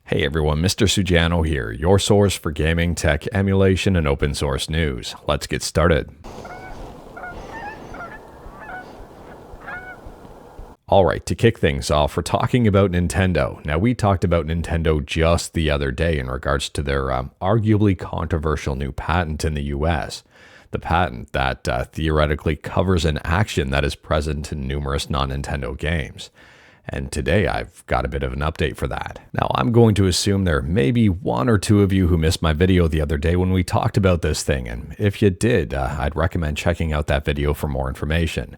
Hey everyone, Mr. Sujano here, your source for gaming, tech, emulation, and open source news. Let's get started. Alright, to kick things off, we're talking about Nintendo. Now, we talked about Nintendo just the other day in regards to their arguably controversial new patent in the US. The patent that theoretically covers an action that is present in numerous non-Nintendo games. And today I've got a bit of an update for that. Now, I'm going to assume there may be one or two of you who missed my video the other day when we talked about this thing, and if you did, I'd recommend checking out that video for more information.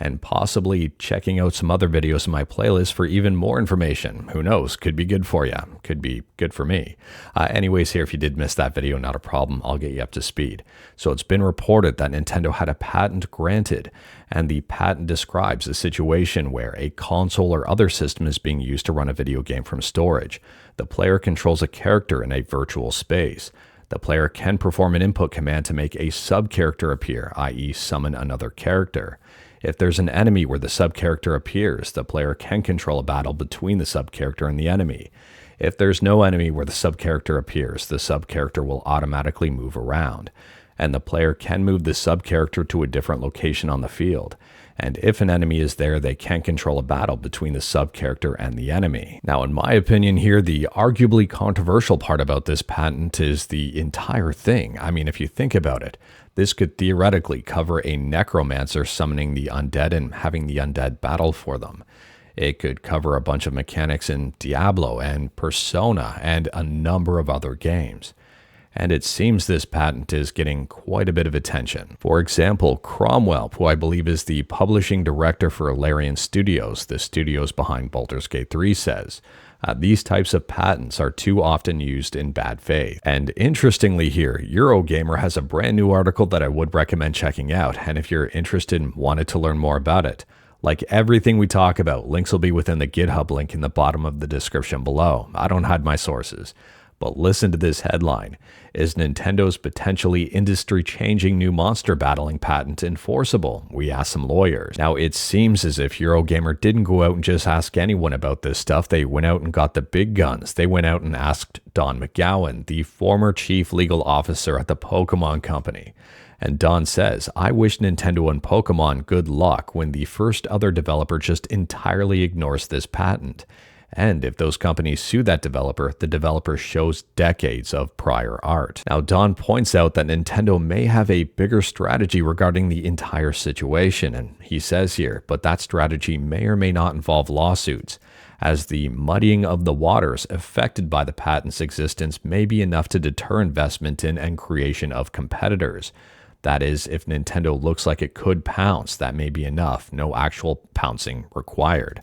And possibly checking out some other videos in my playlist for even more information. Who knows? Could be good for you. Could be good for me. Anyways, here, if you did miss that video, not a problem. I'll get you up to speed. So it's been reported that Nintendo had a patent granted, and the patent describes a situation where a console or other system is being used to run a video game from storage. The player controls a character in a virtual space. The player can perform an input command to make a sub-character appear, i.e. summon another character. If there's an enemy where the sub-character appears, the player can control a battle between the sub-character and the enemy. If there's no enemy where the sub-character appears, the sub-character will automatically move around, and the player can move the sub-character to a different location on the field. And if an enemy is there, they can control a battle between the sub-character and the enemy. Now, in my opinion here, the arguably controversial part about this patent is the entire thing. I mean, if you think about it, this could theoretically cover a necromancer summoning the undead and having the undead battle for them. It could cover a bunch of mechanics in Diablo and Persona and a number of other games. And it seems this patent is getting quite a bit of attention. For example, Cromwell, who I believe is the publishing director for Larian Studios, the studios behind Baldur's Gate 3, says, these types of patents are too often used in bad faith. And interestingly here, Eurogamer has a brand new article that I would recommend checking out, and if you're interested and wanted to learn more about it, like everything we talk about, links will be within the GitHub link in the bottom of the description below. I don't hide my sources. But listen to this headline. Is Nintendo's potentially industry-changing new monster battling patent enforceable? We asked some lawyers. Now, it seems as if Eurogamer didn't go out and just ask anyone about this stuff. They went out and got the big guns. They went out and asked Don McGowan, the former chief legal officer at the Pokemon Company. And Don says, I wish Nintendo and Pokemon good luck when the first other developer just entirely ignores this patent. And if those companies sue that developer, the developer shows decades of prior art. Now, Don points out that Nintendo may have a bigger strategy regarding the entire situation, and he says here, but that strategy may or may not involve lawsuits, as the muddying of the waters affected by the patent's existence may be enough to deter investment in and creation of competitors. That is, if Nintendo looks like it could pounce, that may be enough, no actual pouncing required.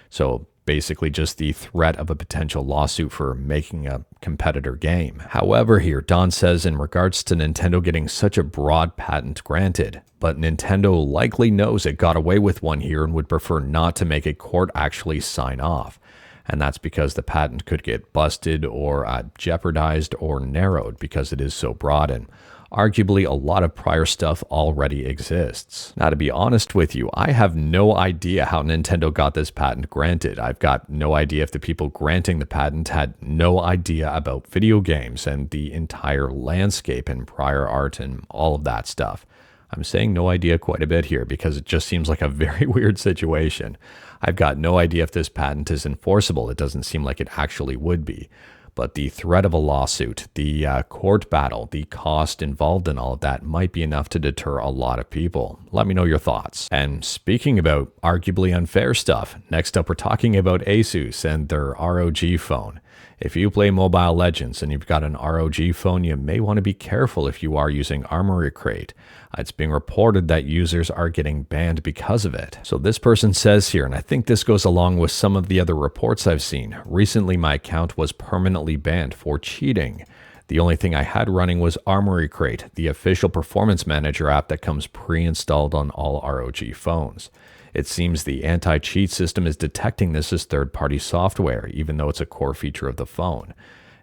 So, basically just the threat of a potential lawsuit for making a competitor game. However, here, Don says in regards to Nintendo getting such a broad patent granted, but Nintendo likely knows it got away with one here and would prefer not to make a court actually sign off. And that's because the patent could get busted or jeopardized or narrowed because it is so broad, and arguably a lot of prior stuff already exists. Now, to be honest with you, I have no idea how Nintendo got this patent granted. I've got no idea if the people granting the patent had no idea about video games and the entire landscape and prior art and all of that stuff. I'm saying no idea quite a bit here because it just seems like a very weird situation. I've got no idea if this patent is enforceable. It doesn't seem like it actually would be. But the threat of a lawsuit, the court battle, the cost involved in all of that might be enough to deter a lot of people. Let me know your thoughts. And speaking about arguably unfair stuff, next up we're talking about Asus and their ROG phone. If you play Mobile Legends and you've got an ROG phone, you may want to be careful if you are using Armory Crate. It's being reported that users are getting banned because of it. So this person says here, and I think this goes along with some of the other reports I've seen, recently my account was permanently banned for cheating. The only thing I had running was Armory Crate, the official performance manager app that comes pre-installed on all ROG phones. It seems the anti-cheat system is detecting this as third-party software, even though it's a core feature of the phone.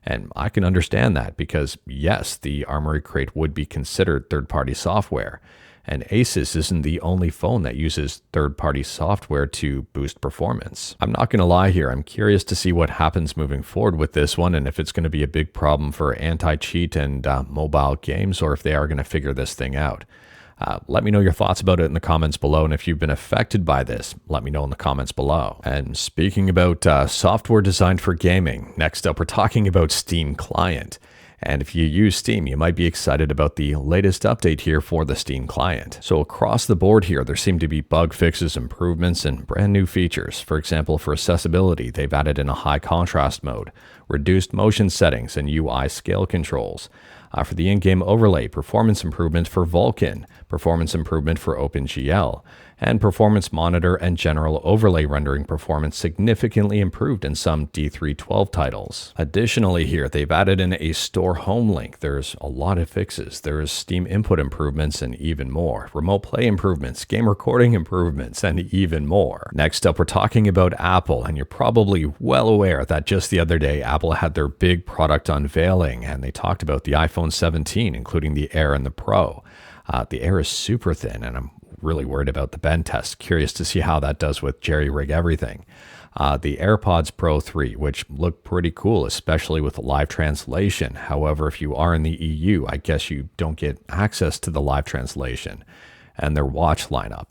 And I can understand that because, yes, the Armory Crate would be considered third-party software. And Asus isn't the only phone that uses third-party software to boost performance. I'm not going to lie here, I'm curious to see what happens moving forward with this one and if it's going to be a big problem for anti-cheat and mobile games, or if they are going to figure this thing out. Let me know your thoughts about it in the comments below, and if you've been affected by this, let me know in the comments below. And speaking about software designed for gaming, next up we're talking about Steam Client. And if you use Steam, you might be excited about the latest update here for the Steam Client. So across the board here, there seem to be bug fixes, improvements, and brand new features. For example, for accessibility, they've added in a high contrast mode, reduced motion settings, and UI scale controls. For the in-game overlay, performance improvement for Vulkan, performance improvement for OpenGL, and performance monitor and general overlay rendering performance significantly improved in some D312 titles. Additionally here, they've added in a store home link. There's a lot of fixes. There is Steam input improvements and even more. Remote play improvements, game recording improvements, and even more. Next up, we're talking about Apple, and you're probably well aware that just the other day, Apple had their big product unveiling, and they talked about the iPhone 17, including the Air and the Pro. The Air is super thin, and I'm really worried about the bend test. Curious to see how that does with jerry-rig everything. The AirPods Pro 3, which look pretty cool, especially with live translation. However, if you are in the EU, I guess you don't get access to the live translation. And their watch lineup.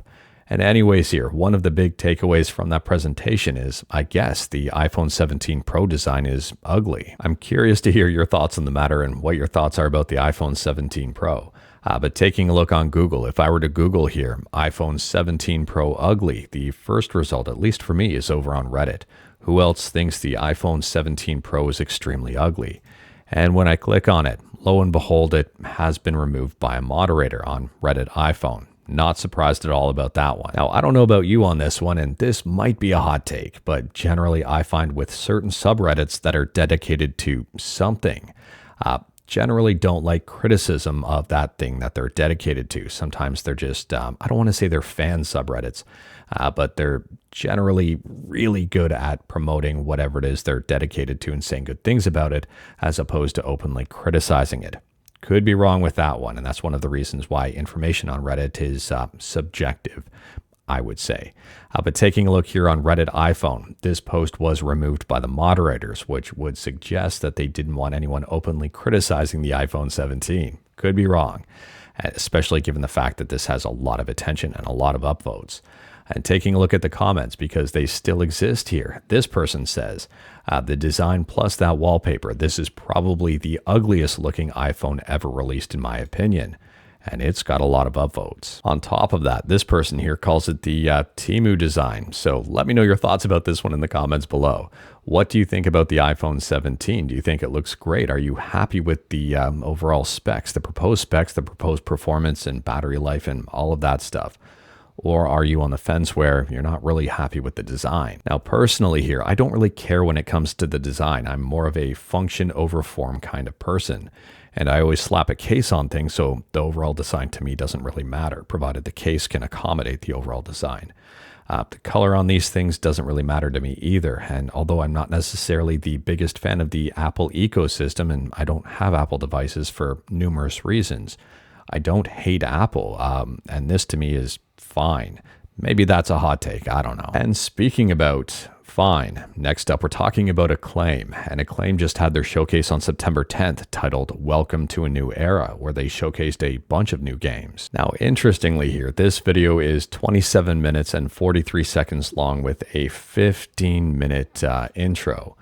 And anyways here, one of the big takeaways from that presentation is, I guess, the iPhone 17 Pro design is ugly. I'm curious to hear your thoughts on the matter and what your thoughts are about the iPhone 17 Pro. But taking a look on Google, if I were to Google here, iPhone 17 Pro ugly, the first result, at least for me, is over on Reddit. Who else thinks the iPhone 17 Pro is extremely ugly? And when I click on it, lo and behold, it has been removed by a moderator on Reddit iPhone. Not surprised at all about that one. Now, I don't know about you on this one, and this might be a hot take, but generally I find with certain subreddits that are dedicated to something, generally don't like criticism of that thing that they're dedicated to. Sometimes they're just, I don't want to say they're fan subreddits, but they're generally really good at promoting whatever it is they're dedicated to and saying good things about it, as opposed to openly criticizing it. Could be wrong with that one, and that's one of the reasons why information on Reddit is subjective, I would say. But taking a look here on Reddit iPhone, this post was removed by the moderators, which would suggest that they didn't want anyone openly criticizing the iPhone 17. Could be wrong, especially given the fact that this has a lot of attention and a lot of upvotes. And taking a look at the comments, because they still exist here, this person says, the design plus that wallpaper, this is probably the ugliest looking iPhone ever released in my opinion. And it's got a lot of upvotes. On top of that, this person here calls it the Temu design. So let me know your thoughts about this one in the comments below. What do you think about the iPhone 17? Do you think it looks great? Are you happy with the overall specs, the proposed performance and battery life and all of that stuff? Or are you on the fence where you're not really happy with the design? Now, personally here, I don't really care when it comes to the design. I'm more of a function over form kind of person. And I always slap a case on things, so the overall design to me doesn't really matter, provided the case can accommodate the overall design. The color on these things doesn't really matter to me either. And although I'm not necessarily the biggest fan of the Apple ecosystem, and I don't have Apple devices for numerous reasons, I don't hate Apple. And this to me is fine. Maybe that's a hot take, I don't know. And speaking about fine, next up we're talking about Acclaim. And Acclaim just had their showcase on September 10th titled Welcome to a New Era, where they showcased a bunch of new games. Now, interestingly here, this video is 27 minutes and 43 seconds long with a 15-minute intro.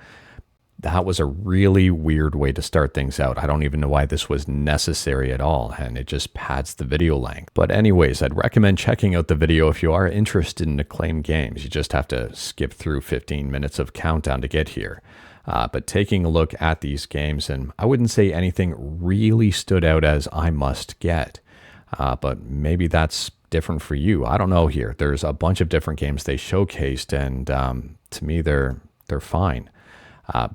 That was a really weird way to start things out. I don't even know why this was necessary at all, and it just pads the video length. But anyways, I'd recommend checking out the video if you are interested in Acclaim games. You just have to skip through 15 minutes of countdown to get here. But taking a look at these games, and I wouldn't say anything really stood out as I must get. But maybe that's different for you. I don't know here. There's a bunch of different games they showcased, and to me, they're fine.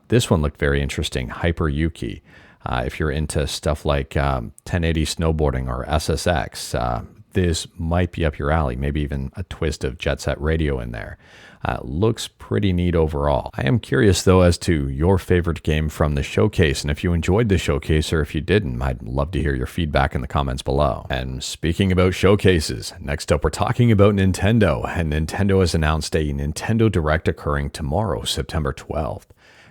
This one looked very interesting, Hyper Yuki. If you're into stuff like 1080 snowboarding or SSX, this might be up your alley, maybe even a twist of Jet Set Radio in there. Looks pretty neat overall. I am curious though as to your favorite game from the showcase, and if you enjoyed the showcase or if you didn't, I'd love to hear your feedback in the comments below. And speaking about showcases, next up we're talking about Nintendo, and Nintendo has announced a Nintendo Direct occurring tomorrow, September 12th.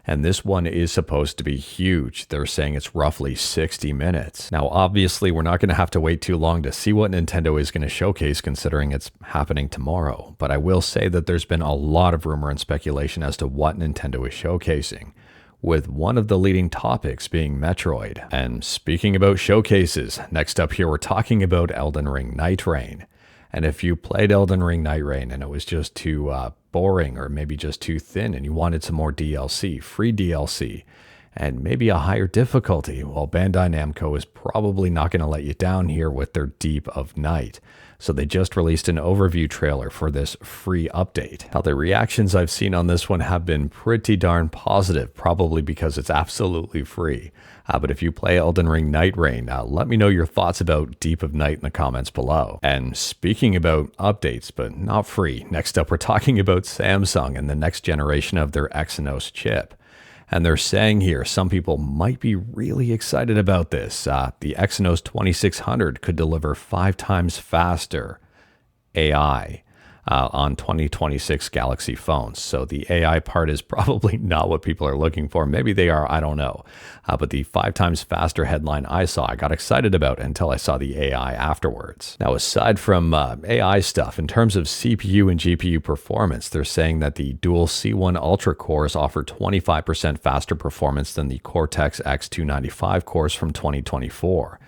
And this one is supposed to be huge. They're saying it's roughly 60 minutes. Now, obviously, we're not going to have to wait too long to see what Nintendo is going to showcase, considering it's happening tomorrow. But I will say that there's been a lot of rumor and speculation as to what Nintendo is showcasing, with one of the leading topics being Metroid. And speaking about showcases, next up here, we're talking about Elden Ring Nightreign. And if you played Elden Ring Nightreign and it was just too boring or maybe just too thin and you wanted some more DLC, free DLC, and maybe a higher difficulty, well, Bandai Namco is probably not going to let you down here with their Deep of Night. So they just released an overview trailer for this free update. Now, the reactions I've seen on this one have been pretty darn positive, probably because it's absolutely free. But if you play Elden Ring Nightreign, let me know your thoughts about Deep of Night in the comments below. And speaking about updates, but not free, next up we're talking about Samsung and the next generation of their Exynos chip. And they're saying here, some people might be really excited about this. The Exynos 2600 could deliver 5 times faster AI on 2026 Galaxy phones. So the AI part is probably not what people are looking for. Maybe they are, I don't know. But the 5 times faster headline I saw, I got excited about until I saw the AI afterwards. Now, aside from AI stuff, in terms of CPU and GPU performance, they're saying that the dual C1 Ultra cores offer 25% faster performance than the Cortex X295 cores from 2024.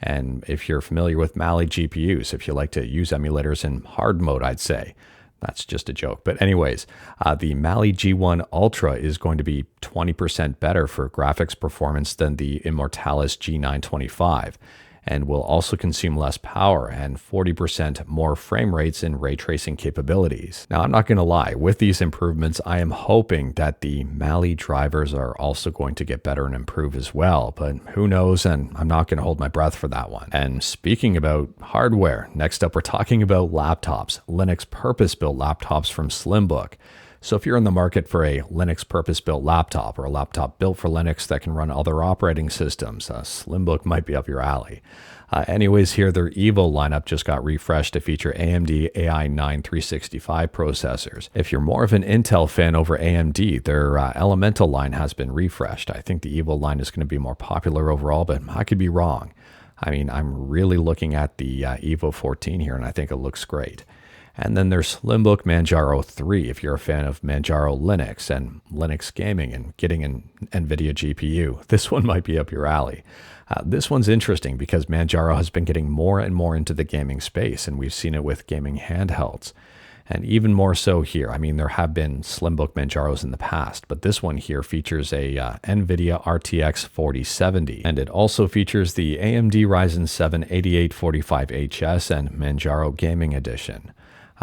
And if you're familiar with Mali GPUs, if you like to use emulators in hard mode, I'd say. That's just a joke. But anyways, the Mali G1 Ultra is going to be 20% better for graphics performance than the Immortalis G925, and will also consume less power and 40% more frame rates and ray tracing capabilities. Now, I'm not going to lie, with these improvements, I am hoping that the Mali drivers are also going to get better and improve as well, but who knows, and I'm not going to hold my breath for that one. And speaking about hardware, next up we're talking about laptops, Linux purpose-built laptops from Slimbook. So if you're in the market for a Linux purpose-built laptop or a laptop built for Linux that can run other operating systems, Slimbook might be up your alley. Anyways, here their Evo lineup just got refreshed to feature AMD AI9 365 processors. If you're more of an Intel fan over AMD, their Elemental line has been refreshed. I think the Evo line is going to be more popular overall, but I could be wrong. I mean, I'm really looking at the Evo 14 here, and I think it looks great. And then there's Slimbook Manjaro 3 if you're a fan of Manjaro Linux and Linux gaming and getting an NVIDIA GPU. This one might be up your alley. This one's interesting because Manjaro has been getting more and more into the gaming space, and we've seen it with gaming handhelds. And even more so here. I mean, there have been Slimbook Manjaros in the past, but this one here features a NVIDIA RTX 4070, and it also features the AMD Ryzen 7 8845HS and Manjaro Gaming Edition.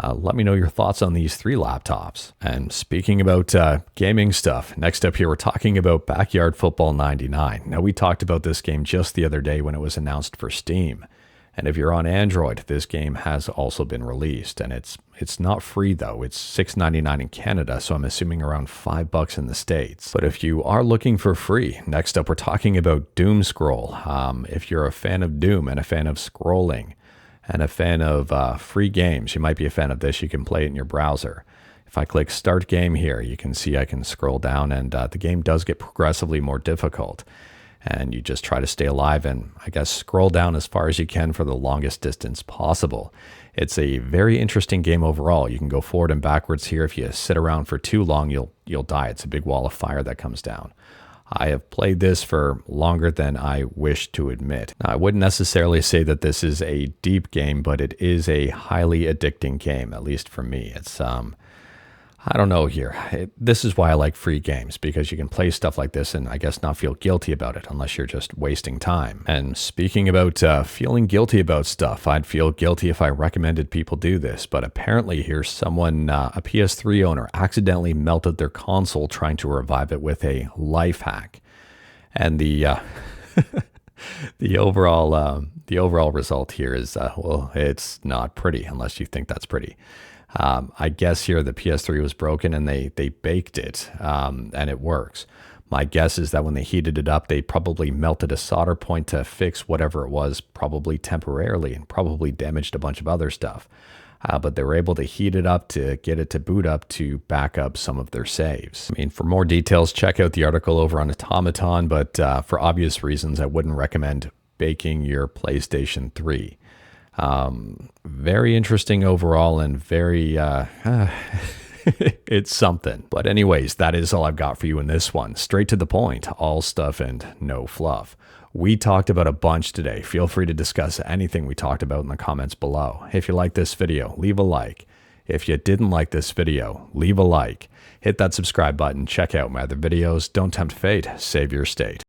Let me know your thoughts on these 3 laptops. And speaking about gaming stuff, next up here we're talking about Backyard Football 99. Now, we talked about this game just the other day when it was announced for Steam. And if you're on Android, this game has also been released. And it's not free though. It's $6.99 in Canada, so I'm assuming around $5 in the States. But if you are looking for free, next up we're talking about DOOMScroll. If you're a fan of Doom and a fan of scrolling, and a fan of free games, you might be a fan of this. You can play it in your browser. If I click Start Game here, you can see I can scroll down, and the game does get progressively more difficult. And you just try to stay alive and, I guess, scroll down as far as you can for the longest distance possible. It's a very interesting game overall. You can go forward and backwards here. If you sit around for too long, you'll die. It's a big wall of fire that comes down. I have played this for longer than I wish to admit. Now, I wouldn't necessarily say that this is a deep game, but it is a highly addicting game, at least for me. It's, I don't know here. This is why I like free games, because you can play stuff like this and I guess not feel guilty about it unless you're just wasting time. And speaking about feeling guilty about stuff, I'd feel guilty if I recommended people do this, but apparently here's someone, a PS3 owner, accidentally melted their console trying to revive it with a life hack. And the The overall result here is well, it's not pretty unless you think that's pretty. I guess here the PS3 was broken and they baked it, and it works. My guess is that when they heated it up, they probably melted a solder point to fix whatever it was, probably temporarily, and probably damaged a bunch of other stuff. But they were able to heat it up to get it to boot up to back up some of their saves. I mean, for more details, check out the article over on Automaton, but for obvious reasons, I wouldn't recommend baking your PlayStation 3. Very interesting overall and very, it's something. But anyways, that is all I've got for you in this one. Straight to the point, all stuff and no fluff. We talked about a bunch today. Feel free to discuss anything we talked about in the comments below. If you like this video, leave a like. If you didn't like this video, leave a like. Hit that subscribe button. Check out my other videos. Don't tempt fate. Save your state.